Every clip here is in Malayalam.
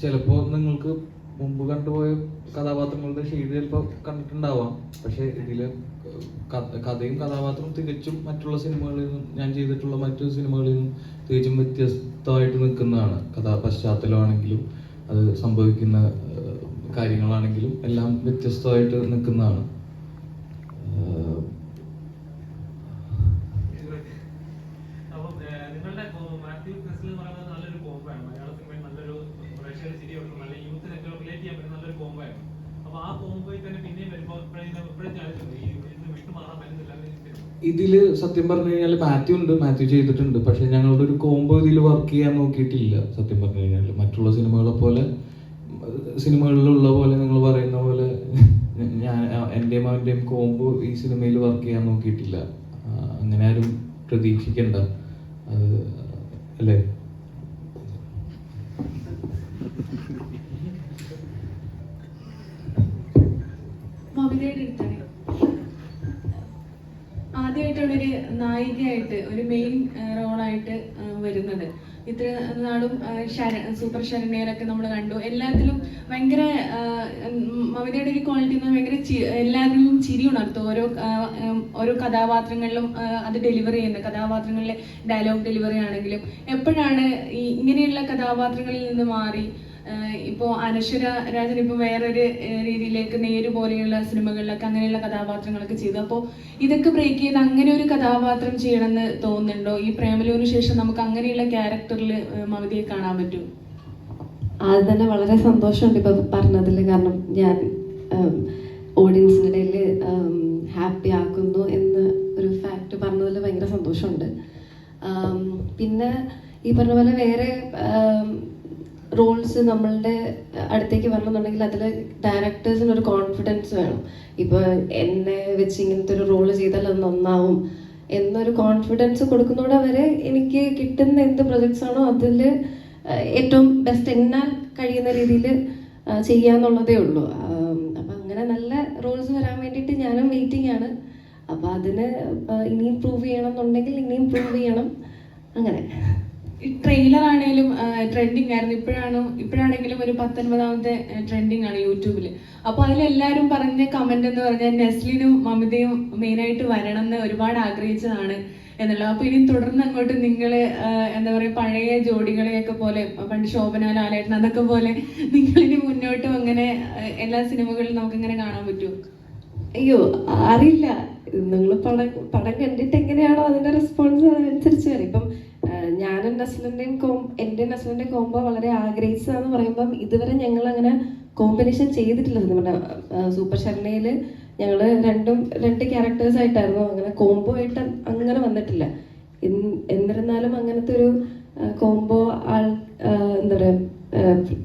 ചിലപ്പോൾ നിങ്ങൾക്ക് മുമ്പ് കണ്ടുപോയ കഥാപാത്രങ്ങളുടെ ഷെയ്ഡ് ചിലപ്പോൾ കണ്ടിട്ടുണ്ടാവാം. പക്ഷെ ഇതില് കഥയും കഥാപാത്രവും തികച്ചും മറ്റുള്ള സിനിമകളിൽ നിന്നും, ഞാൻ ചെയ്തിട്ടുള്ള മറ്റു സിനിമകളിൽ നിന്നും തികച്ചും വ്യത്യസ്തമായിട്ട് നിൽക്കുന്നതാണ്. പശ്ചാത്തലമാണെങ്കിലും അത് സംഭവിക്കുന്ന കാര്യങ്ങളാണെങ്കിലും എല്ലാം വ്യത്യസ്തമായിട്ട് നിൽക്കുന്നതാണ്. ഇതില് സത്യം പറഞ്ഞു കഴിഞ്ഞാൽ മാത്യു ചെയ്തിട്ടുണ്ട്. പക്ഷെ ഞങ്ങളുടെ ഒരു കോംബോ ഇതിൽ വർക്ക് ചെയ്യാൻ നോക്കിയിട്ടില്ല. സത്യം പറഞ്ഞു കഴിഞ്ഞാൽ മറ്റുള്ള സിനിമകളെ പോലെ, സിനിമകളിലുള്ള പോലെ നിങ്ങൾ പറയുന്ന പോലെ ഞാൻ എൻ്റെയും അവൻ്റെയും കോംബോ ഈ സിനിമയിൽ വർക്ക് ചെയ്യാൻ നോക്കിയിട്ടില്ല. അങ്ങനെ ആരും പ്രതീക്ഷിക്കണ്ട, അത് അല്ലേ? ആദ്യമായിട്ടുള്ളൊരു നായികയായിട്ട്, ഒരു മെയിൻ റോളായിട്ട് വരുന്നത്. ഇത്ര നാളും സൂപ്പർ ശരണ്യയിലൊക്കെ നമ്മൾ കണ്ടു. എല്ലാത്തിലും ഭയങ്കര മമിതയുടെ ഒരു ക്വാളിറ്റി എന്ന് ഭയങ്കര എല്ലാവരിലും ചിരി ഉണർത്തും. ഓരോ കഥാപാത്രങ്ങളിലും അത് ഡെലിവറി ചെയ്യുന്ന കഥാപാത്രങ്ങളിലെ ഡയലോഗ് ഡെലിവറി ആണെങ്കിലും എപ്പോഴാണ് ഇങ്ങനെയുള്ള കഥാപാത്രങ്ങളിൽ നിന്ന് മാറി ഇപ്പോൾ അനശ്വര രാജൻ ഇപ്പോൾ വേറൊരു രീതിയിലേക്ക് നേര് പോലെയുള്ള സിനിമകളിലൊക്കെ അങ്ങനെയുള്ള കഥാപാത്രങ്ങളൊക്കെ ചെയ്തു. അപ്പോൾ ഇതൊക്കെ ബ്രേക്ക് ചെയ്ത് അങ്ങനെ ഒരു കഥാപാത്രം ചെയ്യണമെന്ന് തോന്നുന്നുണ്ടോ? ഈ പ്രേമലുവിന് ശേഷം നമുക്ക് അങ്ങനെയുള്ള ക്യാരക്ടറിൽ മമിതയെ കാണാൻ പറ്റും? ആദ്യം തന്നെ വളരെ സന്തോഷമുണ്ട് ഇപ്പോൾ പറഞ്ഞതിൽ. കാരണം ഞാൻ ഓഡിയൻസിൻ്റെ ഇടയിൽ ഹാപ്പി ആക്കുന്നു എന്ന് ഒരു ഫാക്ട് പറഞ്ഞതിൽ ഭയങ്കര സന്തോഷമുണ്ട്. പിന്നെ ഈ പറഞ്ഞ പോലെ വേറെ റോൾസ് നമ്മളുടെ അടുത്തേക്ക് വരണമെന്നുണ്ടെങ്കിൽ അതിൽ ഡയറക്ടേഴ്സിന് ഒരു കോൺഫിഡൻസ് വേണം. ഇപ്പോൾ എന്നെ വെച്ച് ഇങ്ങനത്തെ ഒരു റോള് ചെയ്താൽ അത് നന്നാവും എന്നൊരു കോൺഫിഡൻസ് കൊടുക്കുന്നതോടെ വരെ എനിക്ക് കിട്ടുന്ന എന്ത് പ്രൊജക്ട്സ് ആണോ അതിൽ ഏറ്റവും ബെസ്റ്റ് എന്നാൽ കഴിയുന്ന രീതിയിൽ ചെയ്യാന്നുള്ളതേ ഉള്ളൂ. അപ്പം അങ്ങനെ നല്ല റോൾസ് വരാൻ വേണ്ടിയിട്ട് ഞാനും വെയിറ്റിംഗ് ആണ്. അപ്പം അതിന് ഇനിയും പ്രൂവ് ചെയ്യണം എന്നുണ്ടെങ്കിൽ ഇനിയും പ്രൂവ് ചെയ്യണം. അങ്ങനെ ട്രെയിലർ ആണെങ്കിലും ട്രെൻഡിങ് ആയിരുന്നു. ഇപ്പോഴാണെങ്കിലും ഒരു 19ാമത്തെ ട്രെൻഡിങ് ആണ് യൂട്യൂബിൽ. അപ്പോൾ അതിലെല്ലാവരും പറഞ്ഞ കമന്റ് എന്ന് പറഞ്ഞാൽ നെസ്ലിനും മമിതയും മെയിനായിട്ട് വരണം എന്ന് ഒരുപാട് ആഗ്രഹിച്ചതാണ് എന്നുള്ളത്. അപ്പോൾ ഇനി തുടർന്ന് അങ്ങോട്ട് നിങ്ങൾ എന്താ പറയുക, പഴയ ജോഡികളെയൊക്കെ പോലെ, പണ്ട് ശോഭന ലാലേട്ടൻ അതൊക്കെ പോലെ നിങ്ങളിനി മുന്നോട്ടും അങ്ങനെ എല്ലാ സിനിമകളിലും നമുക്കിങ്ങനെ കാണാൻ പറ്റുമോ? അയ്യോ, അറിയില്ല. നിങ്ങൾ പടം കണ്ടിട്ട് എങ്ങനെയാണോ അതിന്റെ റെസ്പോൺസ് അതനുസരിച്ച് വരും. ഇപ്പം ഞാനും എൻ്റെ നസ്ലിൻ്റെയും കോംബോ വളരെ ആഗ്രഹിച്ചതാന്ന് പറയുമ്പം ഇതുവരെ ഞങ്ങൾ അങ്ങനെ കോമ്പിനേഷൻ ചെയ്തിട്ടില്ല. സത്യം പറഞ്ഞാൽ സൂപ്പർ ശരണയിൽ ഞങ്ങൾ രണ്ട് ക്യാരക്ടേഴ്സ് ആയിട്ടായിരുന്നു, അങ്ങനെ കോംബോ ആയിട്ട് അങ്ങനെ വന്നിട്ടില്ല. എന്നിരുന്നാലും അങ്ങനത്തെ ഒരു കോംബോ എന്താ പറയുക,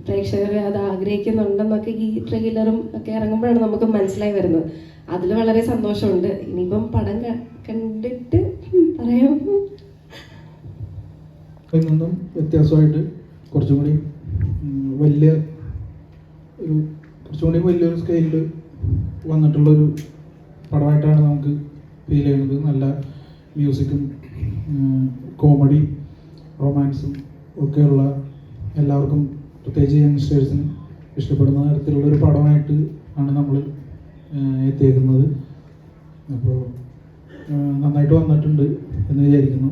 പ്രേക്ഷകർ അത് ആഗ്രഹിക്കുന്നുണ്ടെന്നൊക്കെ ഈ ട്രെയിലറും ഒക്കെ ഇറങ്ങുമ്പോഴാണ് നമുക്ക് മനസ്സിലായി വരുന്നത്. അതിൽ വളരെ സന്തോഷമുണ്ട്. ഇനിയിപ്പം പടം കണ്ടിട്ട് പറയാം. നിന്നും വ്യത്യാസമായിട്ട് കുറച്ചും കൂടി വലിയൊരു സ്കെയിലിൽ വന്നിട്ടുള്ളൊരു പടമായിട്ടാണ് നമുക്ക് ഫീൽ ചെയ്യുന്നത്. നല്ല മ്യൂസിക്കും കോമഡി റൊമാൻസും ഒക്കെയുള്ള, എല്ലാവർക്കും പ്രത്യേകിച്ച് യങ്സ്റ്റേഴ്സിന് ഇഷ്ടപ്പെടുന്ന തരത്തിലുള്ളൊരു പടമായിട്ട് ആണ് നമ്മൾ എത്തിയേക്കുന്നത്. അപ്പോൾ നന്നായിട്ട് വന്നിട്ടുണ്ട് എന്ന് വിചാരിക്കുന്നു.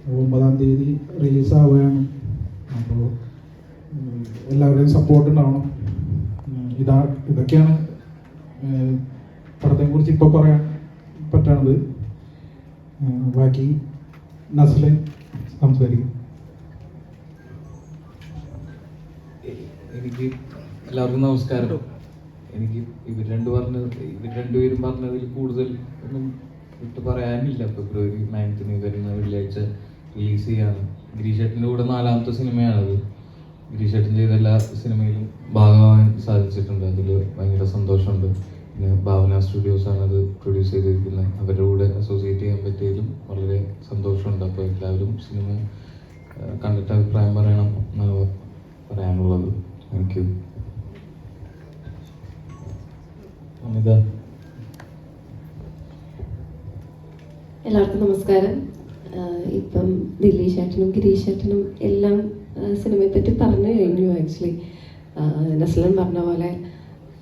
9-ാം തീയതി റിലീസാവുകയാണ്. അപ്പോൾ എല്ലാവരുടെയും സപ്പോർട്ട് ഉണ്ടാവണം. ഇതൊക്കെയാണ് പടത്തെക്കുറിച്ച് ഇപ്പോൾ പറയാൻ പറ്റണത്. ബാക്കി നസ്ലിൻ സംസാരിക്കും. എനിക്ക് എല്ലാവർക്കും നമസ്കാരം. എനിക്ക് ഇവർ രണ്ടുപേരും പറഞ്ഞതിൽ കൂടുതൽ ഒന്നും വിട്ട് പറയാനില്ല. ഫെബ്രുവരി 9 വരുന്ന വെള്ളിയാഴ്ച റിലീസ് ചെയ്യാണ്. ഗിരീഷേട്ടൻ്റെ കൂടെ 4ാമത്തെ സിനിമയാണത്. ഗിരീഷേട്ടൻ ചെയ്ത എല്ലാ സിനിമയിലും ഭാഗമാകാൻ സാധിച്ചിട്ടുണ്ട്. അതിൽ ഭയങ്കര സന്തോഷമുണ്ട്. പിന്നെ ഭാവന സ്റ്റുഡിയോസാണ് അത് പ്രൊഡ്യൂസ് ചെയ്തിരിക്കുന്നത്. അവരുടെ കൂടെ അസോസിയേറ്റ് ചെയ്യാൻ പറ്റിയതിലും വളരെ സന്തോഷമുണ്ട്. അപ്പോൾ എല്ലാവരും സിനിമ കണ്ടിട്ട് അഭിപ്രായം പറയണം എന്നാണ് പറയാനുള്ളത്. Thank U. എല്ലാവർക്കും നമസ്കാരം. ഇപ്പം ദിലീഷ് ചേട്ടനും ഗിരീഷ് ചേട്ടനും എല്ലാം സിനിമയെ പറ്റി പറഞ്ഞു കഴിഞ്ഞു. ആക്ച്വലി നസ്ലൻ പറഞ്ഞ പോലെ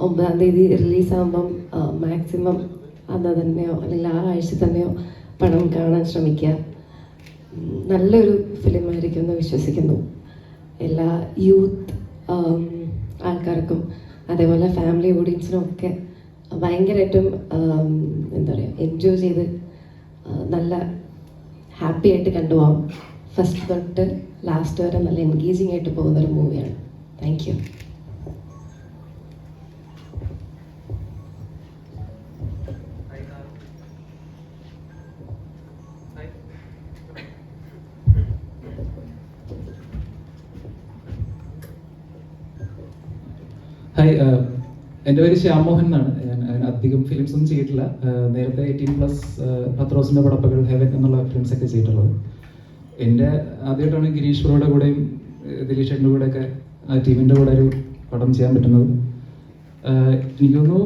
9-ാം തീയതി റിലീസാകുമ്പം മാക്സിമം അന്ന് തന്നെയോ അല്ലെങ്കിൽ ആ ആഴ്ച തന്നെയോ പടം കാണാൻ ശ്രമിക്കുക. നല്ലൊരു ഫിലിമായിരിക്കും എന്ന് വിശ്വസിക്കുന്നു. എല്ലാ യൂത്ത് ആൾക്കാർക്കും അതേപോലെ ഫാമിലി ഓഡിയൻസിനും ഒക്കെ ഭയങ്കരമായിട്ടും എന്താ പറയുക എൻജോയ് ചെയ്ത് നല്ല ഹാപ്പി ആയിട്ട് കണ്ടുപോകാം. ഫസ്റ്റ് തൊട്ട് ലാസ്റ്റ് വരെ നല്ല എൻഗേജിങ് ആയിട്ട് പോകുന്നൊരു മൂവിയാണ്. Thank you. ഹായ്, എൻ്റെ പേര് ശ്യാമോഹൻ എന്നാണ്. ഞാൻ അധികം ഫിലിംസ് ഒന്നും ചെയ്തിട്ടില്ല. നേരത്തെ 18+ പത്രോസിൻ്റെ പടപ്പകൾ, ഹെവൻ എന്നുള്ള ഫിലിംസ് ഒക്കെ ചെയ്തിട്ടുള്ളത്. എൻ്റെ ആദ്യമായിട്ടാണ് ഗിരീഷ് ബ്രോയുടെ കൂടെയും ദിലീഷ് ചേട്ടൻ്റെ കൂടെയൊക്കെ ടീമിൻ്റെ കൂടെ ഒരു പടം ചെയ്യാൻ പറ്റുന്നത്. എനിക്ക് തോന്നുന്നു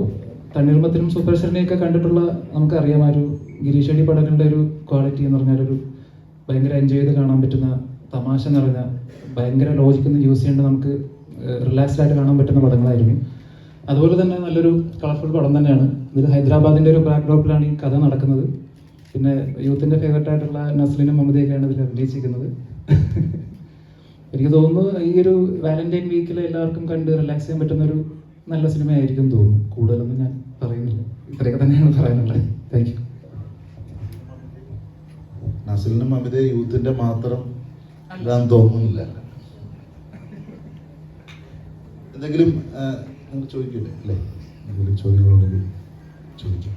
തണ്ണീർമത്തിനും സൂപ്പർ ശരണിയൊക്കെ കണ്ടിട്ടുള്ള നമുക്കറിയാം ആ ഒരു ഗിരീഷ് ചേട്ടി പടങ്ങളുടെ ഒരു ക്വാളിറ്റി എന്ന് പറഞ്ഞാൽ ഒരു ഭയങ്കര എൻജോയ് ചെയ്ത് കാണാൻ പറ്റുന്ന, തമാശ നിറഞ്ഞ, ഭയങ്കര ലോജിക്കൊന്നും യൂസ് ചെയ്യേണ്ട, നമുക്ക് റിലാക്സ്ഡ് ആയിട്ട് കാണാൻ പറ്റുന്ന പടങ്ങളായിരുന്നു. അതുപോലെ തന്നെ നല്ലൊരു കളർഫുൾ പടം തന്നെയാണ്. ഇത് ഹൈദരാബാദിൻ്റെ ഒരു ബാക്ക്ഡ്രോപ്പിലാണ് ഈ കഥ നടക്കുന്നത്. പിന്നെ യൂത്തിൻ്റെ ഫേവറേറ്റ് ആയിട്ടുള്ള നസ്ലിനും മമതയൊക്കെയാണ് ഇതിൽ അഭിനയിച്ചിരിക്കുന്നത്. എനിക്ക് തോന്നുന്നു ഈ ഒരു വാലന്റൈൻ വീക്കിൽ എല്ലാവർക്കും കണ്ട് റിലാക്സ് ചെയ്യാൻ പറ്റുന്ന ഒരു നല്ല സിനിമയായിരിക്കും തോന്നുന്നു. കൂടുതലൊന്നും ഞാൻ പറയുന്നില്ല, ഇത്രയൊക്കെ തന്നെയാണ് പറയാനുള്ളത്. Thank you. നസ്ലിനും മമത യൂത്തിൻ്റെ മാത്രം ഇതാന്ന് തോന്നുന്നില്ല. എന്തെങ്കിലും നിങ്ങൾ ചോദിക്കില്ലേ അല്ലേ? എന്തെങ്കിലും ചോദ്യങ്ങളുണ്ടെങ്കിൽ ചോദിക്കാം.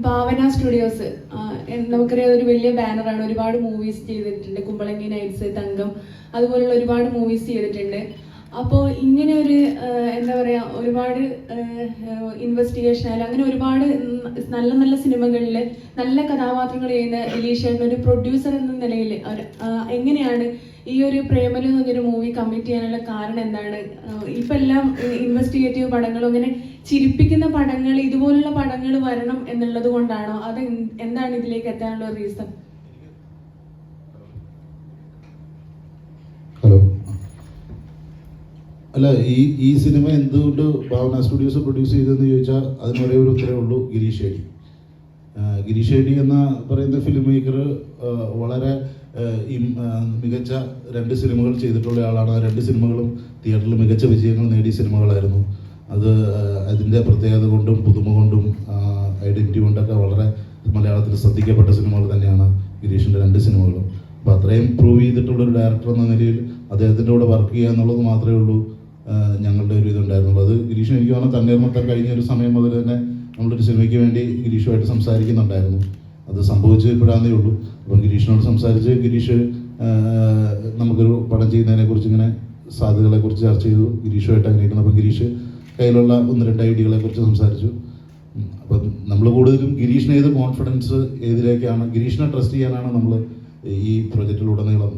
ഭാവന സ്റ്റുഡിയോസ് നമുക്കറിയാം, ഒരു വലിയ ബാനറാണ്. ഒരുപാട് മൂവീസ് ചെയ്തിട്ടുണ്ട്. കുമ്പളങ്ങി നൈറ്റ്സ്, തങ്കം, അതുപോലുള്ള ഒരുപാട് മൂവീസ് ചെയ്തിട്ടുണ്ട്. അപ്പോൾ ഇങ്ങനെ ഒരു എന്താ പറയുക, ഒരുപാട് ഇൻവെസ്റ്റിഗേഷൻ ആയാലും അങ്ങനെ ഒരുപാട് നല്ല നല്ല സിനിമകളിൽ നല്ല കഥാപാത്രങ്ങൾ ചെയ്യുന്ന ദിലീഷ് ചേട്ടൻ ഒരു പ്രൊഡ്യൂസർ എന്ന നിലയിൽ എങ്ങനെയാണ് ഈ ഒരു പ്രേമലു എന്നൊരു മൂവി കമ്മിറ്റ് ചെയ്യാനുള്ള കാരണം എന്താണ്? ഇപ്പം എല്ലാം ഇൻവെസ്റ്റിഗേറ്റീവ് പടങ്ങളും അങ്ങനെ ചിരിപ്പിക്കുന്ന പടങ്ങൾ, ഇതുപോലുള്ള പടങ്ങൾ വരണം എന്നുള്ളത് കൊണ്ടാണോ? അത് എന്താണ് ഇതിലേക്ക് എത്താനുള്ള റീസൺ? ഹലോ, അല്ല, ഈ സിനിമ എന്തുകൊണ്ട് ഭാവന സ്റ്റുഡിയോസ് പ്രൊഡ്യൂസ് ചെയ്തതെന്ന് ചോദിച്ചാൽ അതിന് ഒരേ ഒരു ഉത്തരവേ ഉള്ളൂ: ഗിരീഷ് ഷേഡി. ഗിരീഷ് ഷേഡി എന്ന പറയുന്ന ഫിലിം മേക്കർ വളരെ മികച്ച 2 സിനിമകൾ ചെയ്തിട്ടുള്ള ആളാണ്. ആ 2 സിനിമകളും തിയേറ്ററിൽ മികച്ച വിജയങ്ങൾ നേടിയ സിനിമകളായിരുന്നു. അത് അതിൻ്റെ പ്രത്യേകത കൊണ്ടും പുതുമ കൊണ്ടും ഐഡൻറ്റിറ്റി കൊണ്ടൊക്കെ വളരെ മലയാളത്തിൽ ശ്രദ്ധിക്കപ്പെട്ട സിനിമകൾ തന്നെയാണ് ഗിരീഷിൻ്റെ 2 സിനിമകളും. അപ്പോൾ അത്രയും പ്രൂവ് ചെയ്തിട്ടുള്ളൊരു ഡയറക്ടർ എന്ന നിലയിൽ അദ്ദേഹത്തിൻ്റെ കൂടെ വർക്ക് ചെയ്യുക എന്നുള്ളത് മാത്രമേ ഉള്ളൂ ഞങ്ങളുടെ ഒരു ഇതുണ്ടായിരുന്നുള്ളൂ. അത് ഗിരീഷിന് എനിക്ക് തോന്നുന്നു തണ്ണീർമത്തം കഴിഞ്ഞ ഒരു സമയം മുതൽ തന്നെ നമ്മളൊരു സിനിമയ്ക്ക് വേണ്ടി ഗിരീഷുമായിട്ട് സംസാരിക്കുന്നുണ്ടായിരുന്നു. അത് സംഭവിച്ച് ഇപ്പോഴാന്നേ ഉള്ളൂ. അപ്പം ഗിരീഷിനോട് സംസാരിച്ച് ഗിരീഷ് നമുക്കൊരു പടം ചെയ്യുന്നതിനെക്കുറിച്ച് ഇങ്ങനെ സാധ്യതകളെക്കുറിച്ച് ചർച്ച ചെയ്തു. ഗിരീഷുമായിട്ട് അഭിനയിക്കണം. അപ്പം ഗിരീഷ് കയ്യിലുള്ള 1-2 ഐഡിയകളെക്കുറിച്ച് സംസാരിച്ചു. അപ്പം നമ്മൾ കൂടുതലും ഗിരീഷിന് ഏത് കോൺഫിഡൻസ് ഏതിലേക്കാണ്, ഗിരീഷിനെ ട്രസ്റ്റ് ചെയ്യാനാണ് നമ്മൾ ഈ പ്രൊജക്റ്റിലുടനീളം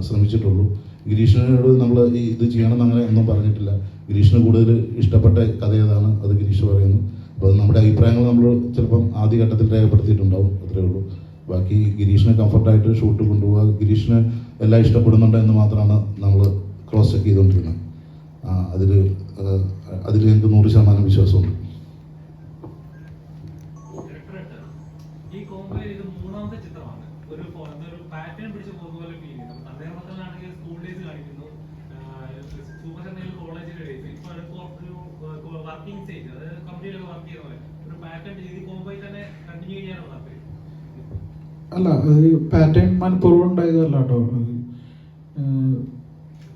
ശ്രമിച്ചിട്ടുള്ളൂ. ഗിരീഷിനോട് നമ്മൾ ഇത് ചെയ്യണമെന്ന് അങ്ങനെ ഒന്നും പറഞ്ഞിട്ടില്ല. ഗിരീഷിന് കൂടുതൽ ഇഷ്ടപ്പെട്ട കഥ ഏതാണ് അത് ഗിരീഷ് പറയുന്നു. അപ്പോൾ നമ്മുടെ അഭിപ്രായങ്ങൾ നമ്മൾ ചിലപ്പം ആദ്യഘട്ടത്തിൽ രേഖപ്പെടുത്തിയിട്ടുണ്ടാവും, അത്രയേ ഉള്ളൂ. ബാക്കി ഗിരീഷിന് കംഫർട്ടായിട്ട് ഷൂട്ട് കൊണ്ടുപോകുക, ഗിരീഷിന് എല്ലാം ഇഷ്ടപ്പെടുന്നുണ്ട് എന്ന് മാത്രമാണ് നമ്മൾ ക്രോസ് ചെക്ക് ചെയ്തുകൊണ്ടിരുന്നത്. അതിൽ എനിക്ക് 100% വിശ്വാസമുണ്ട്. അല്ല, അത് പാറ്റേൺ മനഃപൂർവ്വം ഉണ്ടായതല്ല കേട്ടോ.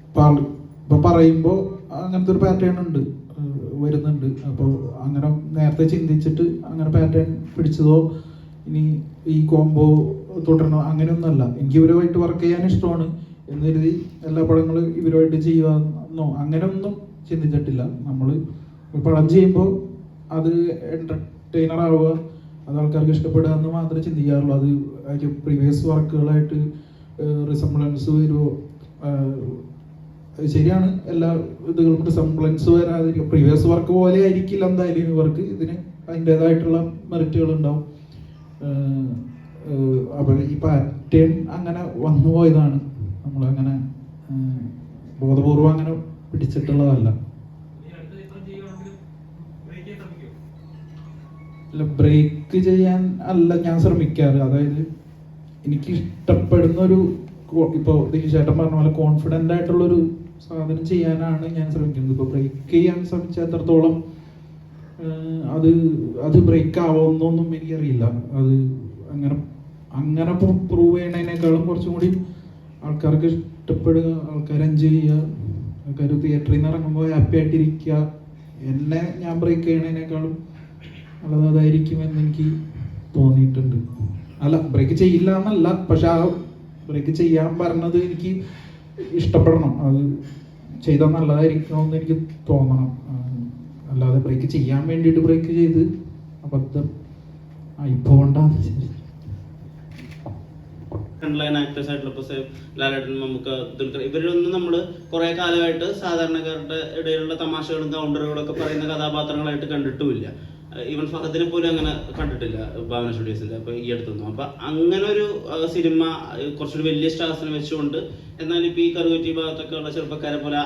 ഇപ്പം പറയുമ്പോൾ അങ്ങനത്തെ ഒരു പാറ്റേൺ ഉണ്ട്, വരുന്നുണ്ട്. അപ്പോൾ അങ്ങനെ നേരത്തെ ചിന്തിച്ചിട്ട് അങ്ങനെ പാറ്റേൺ പിടിച്ചതോ ഇനി ഈ കോംബോ തുടരണോ അങ്ങനെയൊന്നുമല്ല. എനിക്ക് ഇവരുമായിട്ട് വർക്ക് ചെയ്യാൻ ഇഷ്ടമാണ് എന്ന് കരുതി എല്ലാ പടങ്ങളും ഇവരുമായിട്ട് ചെയ്യുകയെന്നോ അങ്ങനെയൊന്നും ചിന്തിച്ചിട്ടില്ല. നമ്മൾ പടം ചെയ്യുമ്പോൾ അത് എൻ്റർടൈനർ ആവുക, അത് ആൾക്കാർക്ക് ഇഷ്ടപ്പെടുക എന്ന് മാത്രമേ ചിന്തിക്കാറുള്ളൂ. അത് അതിൽ പ്രീവിയസ് വർക്കുകളായിട്ട് റിസംബ്ലൻസ് വരുമോ? ശരിയാണ്, എല്ലാ ഇതുകളും റിസംബ്ലൻസ് വരാതിരിക്കും. പ്രീവിയസ് വർക്ക് പോലെ ആയിരിക്കില്ല എന്തായാലും ഈ വർക്ക്. ഇതിന് അതിൻ്റേതായിട്ടുള്ള മെറിറ്റുകൾ ഉണ്ടാവും. അപ്പോൾ ഈ പാറ്റേൺ അങ്ങനെ വന്നു പോയതാണ്, നമ്മളങ്ങനെ ബോധപൂർവം അങ്ങനെ പിടിച്ചിട്ടുള്ളതല്ല. അല്ല, ബ്രേക്ക് ചെയ്യാൻ അല്ല ഞാൻ ശ്രമിക്കാറ്. അതായത് എനിക്ക് ഇഷ്ടപ്പെടുന്ന ഒരു, ഇപ്പോൾ ദിലീഷേട്ടൻ പറഞ്ഞ പോലെ കോൺഫിഡൻ്റ് ആയിട്ടുള്ളൊരു സാധനം ചെയ്യാനാണ് ഞാൻ ശ്രമിക്കുന്നത്. ഇപ്പോൾ ബ്രേക്ക് ചെയ്യാൻ ശ്രമിച്ചാൽ എത്രത്തോളം അത് ബ്രേക്ക് ആവുമെന്നൊന്നും എനിക്കറിയില്ല. അത് അങ്ങനെ പ്രൂവ് ചെയ്യണതിനേക്കാളും കുറച്ചും കൂടി ആൾക്കാർക്ക് ഇഷ്ടപ്പെടുക, ആൾക്കാർ എൻജോയ് ചെയ്യുക, ആൾക്കാർ തിയേറ്ററിൽ നിന്ന് ഇറങ്ങുമ്പോൾ ഹാപ്പി ആയിട്ടിരിക്കുക, എന്നെ ഞാൻ ബ്രേക്ക് ചെയ്യണതിനേക്കാളും നല്ലത് അതായിരിക്കുമെന്ന് എനിക്ക് തോന്നിയിട്ടുണ്ട്. അല്ല, ബ്രേക്ക് ചെയ്യില്ല എന്നല്ല, പക്ഷെ ആ ബ്രേക്ക് ചെയ്യാൻ പറഞ്ഞത് എനിക്ക് ഇഷ്ടപ്പെടണം, അത് ചെയ്താൽ നല്ലതായിരിക്കണമെന്ന് എനിക്ക് തോന്നണം. അല്ലാതെ ബ്രേക്ക് ചെയ്യാൻ വേണ്ടിയിട്ട് ബ്രേക്ക് ചെയ്ത് അബദ്ധം ആയിപ്പോണ്ടാന്ന്. ലൈൻ ആക്ടേഴ്സ് ആയിട്ടുള്ള ഇപ്പോൾ ലാലേട്ടൻ, മമ്മൂക്ക, ദുൽഖർ, ഇവരൊന്നും നമ്മൾ കുറേ കാലമായിട്ട് സാധാരണക്കാരുടെ ഇടയിലുള്ള തമാശകളും കൗണ്ടറുകളൊക്കെ പറയുന്ന കഥാപാത്രങ്ങളായിട്ട് കണ്ടിട്ടുമില്ല. ഈവൻ ഫഹദിനെ പോലും അങ്ങനെ കണ്ടിട്ടില്ല ഭാവന സ്റ്റുഡിയോസിന്റെ അപ്പൊ ഈ അടുത്തൊന്നും. അപ്പൊ അങ്ങനെ ഒരു സിനിമ കുറച്ചൊരു വലിയ സ്റ്റാർസിനെ വെച്ചുകൊണ്ട്, എന്നാൽ ഇപ്പൊ ഈ കറുകുറ്റി ഭാഗത്തൊക്കെ ഉള്ള ചെറുപ്പക്കാരെ പോലെ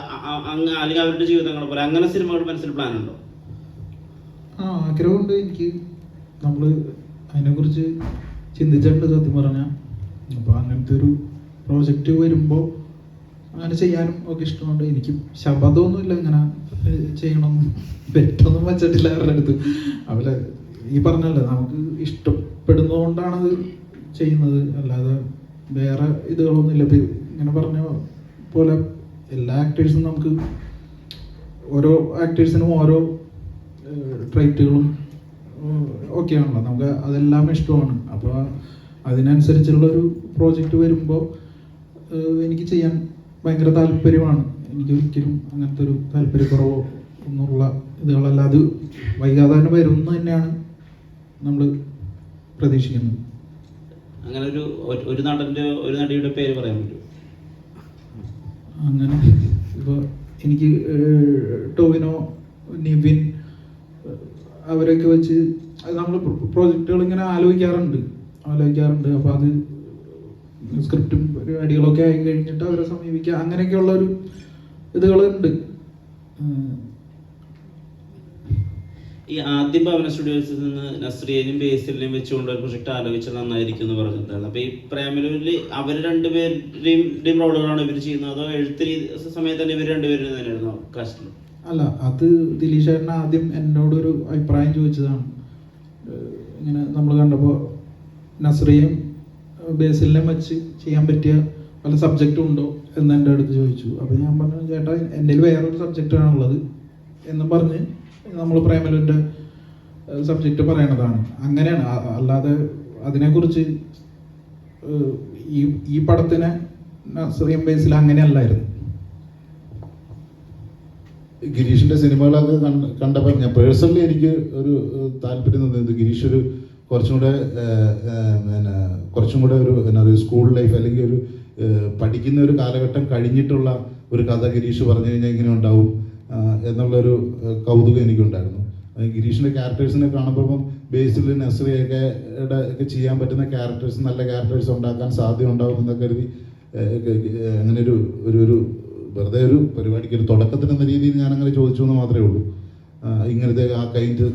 അല്ലെങ്കിൽ അവരുടെ ജീവിതങ്ങളെ പോലെ അങ്ങനെ സിനിമകൾ മനസ്സിൽ പ്ലാൻ ഉണ്ടോ? ആഗ്രഹമുണ്ട് എനിക്ക്. നമ്മള് അതിനെക്കുറിച്ച് ചിന്തിച്ചിട്ടുണ്ട് സത്യം പറഞ്ഞാൽ. അപ്പോൾ അങ്ങനത്തെ ഒരു പ്രോജക്റ്റ് വരുമ്പോൾ അങ്ങനെ ചെയ്യാനും ഒക്കെ ഇഷ്ടമുണ്ട്. എനിക്ക് ശബ്ദമൊന്നുമില്ല ഇങ്ങനെ ചെയ്യണം, പെറ്റൊന്നും വച്ചിട്ടില്ല അവരുടെ അടുത്ത്. അവരെ ഈ പറഞ്ഞല്ലേ, നമുക്ക് ഇഷ്ടപ്പെടുന്നതുകൊണ്ടാണത് ചെയ്യുന്നത്, അല്ലാതെ വേറെ ഇതുകളൊന്നുമില്ല. ഇപ്പം ഇങ്ങനെ പറഞ്ഞ പോലെ എല്ലാ ആക്ടേഴ്സും നമുക്ക് ഓരോ ആക്ടേഴ്സിനും ഓരോ ട്രൈറ്റുകളും ഒക്കെയാണല്ലോ, നമുക്ക് അതെല്ലാം ഇഷ്ടമാണ്. അപ്പോൾ അതിനനുസരിച്ചുള്ളൊരു പ്രോജക്റ്റ് വരുമ്പോൾ എനിക്ക് ചെയ്യാൻ ഭയങ്കര താല്പര്യമാണ്. എനിക്ക് ഒരിക്കലും അങ്ങനത്തെ ഒരു താല്പര്യക്കുറവോ ഒന്നുള്ള ഇതുകളല്ല, അത് വൈകാതെ തന്നെ വരും എന്ന് തന്നെയാണ് നമ്മൾ പ്രതീക്ഷിക്കുന്നത്. അങ്ങനെ ഒരു നടന്റെ ഒരു നടിയുടെ പേര് പറയാൻ പറ്റുമോ? അങ്ങനെ ഇപ്പോൾ എനിക്ക് ടോവിനോ, നിവിൻ അവരൊക്കെ വെച്ച് നമ്മൾ പ്രോജക്റ്റുകൾ ഇങ്ങനെ ആലോചിക്കാറുണ്ട്. അപ്പോൾ അത് സ്ക്രിപ്റ്റും പരിപാടികളൊക്കെ ആയി കഴിഞ്ഞിട്ട് അവരെ സമീപിക്കുക, അങ്ങനെയൊക്കെയുള്ള ഒരു ഇതുകളുണ്ട്. ഈ ആദ്യം ഭാവന സ്റ്റുഡിയോസിൽ നിന്ന് നസ്രിയനെയും ബേസിലിനെയും വെച്ചുകൊണ്ട് ഒരു പ്രൊജക്ട് ആലോചിച്ചത് നന്നായിരിക്കും എന്ന് പറഞ്ഞിട്ടുണ്ടായിരുന്നു. അപ്പൊ ഈ പ്രേമലൂരിൽ അവർ രണ്ടുപേരുടെയും റോളുകളാണ് ഇവർ ചെയ്യുന്നത്, അതോ എഴുത്ത് സമയത്ത് തന്നെ ഇവർ രണ്ടുപേരും തന്നെയായിരുന്നു കാസ്റ്റിൽ? അല്ല, അത് ദിലീഷേട്ടൻ ആദ്യം എന്നോടൊരു അഭിപ്രായം ചോദിച്ചതാണ്. ഇങ്ങനെ നമ്മൾ കണ്ടപ്പോൾ നസ്രിയയും ബേസിലിനെ വെച്ച് ചെയ്യാൻ പറ്റിയ പല സബ്ജക്റ്റും ഉണ്ടോ എന്ന് എൻ്റെ അടുത്ത് ചോദിച്ചു. അപ്പോൾ ഞാൻ പറഞ്ഞു, ചേട്ടാ എൻ്റെ വേറൊരു സബ്ജക്റ്റാണുള്ളത് എന്ന് പറഞ്ഞ് നമ്മൾ പ്രേമലുവിൻ്റെ സബ്ജക്റ്റ് പറയണതാണ്. അങ്ങനെയാണ്, അല്ലാതെ അതിനെക്കുറിച്ച് ഈ പടത്തിനെ നസ്രിയം ബേസിൽ അങ്ങനെയല്ലായിരുന്നു. ഗിരീഷിന്റെ സിനിമകളൊക്കെ കണ്ടപ്പോൾ ഞാൻ പേഴ്സണലി എനിക്ക് ഒരു താല്പര്യം തോന്നിയത്, ഗിരീഷ് ഒരു കുറച്ചും കൂടെ ഒരു എന്നാ പറയുക, സ്കൂൾ ലൈഫ് അല്ലെങ്കിൽ ഒരു പഠിക്കുന്ന ഒരു കാലഘട്ടം കഴിഞ്ഞിട്ടുള്ള ഒരു കഥ ഗിരീഷ് പറഞ്ഞു കഴിഞ്ഞാൽ ഇങ്ങനെ ഉണ്ടാവും എന്നുള്ളൊരു കൗതുകം എനിക്കുണ്ടായിരുന്നു. ഗിരീഷിൻ്റെ ക്യാരക്ടേഴ്സിനെ കാണുമ്പോൾ ബേസിൽ നസ്രിയൊക്കെ ചെയ്യാൻ പറ്റുന്ന ക്യാരക്ടേഴ്സ്, നല്ല ക്യാരക്ടേഴ്സ് ഉണ്ടാക്കാൻ സാധ്യത ഉണ്ടാവും എന്നൊക്കെ കരുതി അങ്ങനെ ഒരു വെറുതെ ഒരു പരിപാടിക്ക് ഒരു തുടക്കത്തിന് എന്ന രീതിയിൽ ഞാനങ്ങനെ ചോദിച്ചു എന്ന് മാത്രമേ ഉള്ളൂ. ഇങ്ങനത്തെ ആ കൈൻഡ്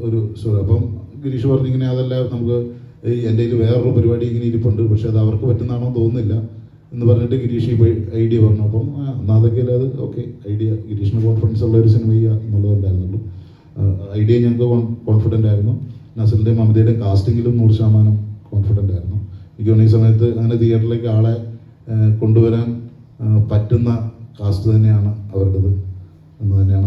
ഒരു അപ്പം ഗിരീഷ് പറഞ്ഞിങ്ങനെ അതല്ല, നമുക്ക് എൻ്റെ കയ്യിൽ വേറൊരു പരിപാടി ഇങ്ങനെ ഇരിപ്പുണ്ട്, പക്ഷെ അത് അവർക്ക് പറ്റുന്നതാണോ തോന്നുന്നില്ല എന്ന് പറഞ്ഞിട്ട് ഗിരീഷ് ഈ ഐഡിയ പറഞ്ഞു. അപ്പം അതൊക്കെ അത് ഓക്കെ ഐഡിയ, ഗിരീഷിന് കോൺഫിഡൻസ് ഉള്ള ഒരു സിനിമ ചെയ്യുക എന്നുള്ളതുണ്ടായിരുന്നുള്ളൂ. ഐഡിയ ഞങ്ങൾക്ക് കോൺഫിഡൻ്റ് ആയിരുന്നു. നസറിൻ്റെയും മമതയുടെയും കാസ്റ്റിങ്ങിലും 100% കോൺഫിഡൻ്റ് ആയിരുന്നു. എനിക്ക് തോന്നുന്നു ഈ സമയത്ത് അങ്ങനെ തിയേറ്ററിലേക്ക് ആളെ കൊണ്ടുവരാൻ പറ്റുന്ന കാസ്റ്റ് തന്നെയാണ് അവരുടേത് എന്ന് തന്നെയാണ്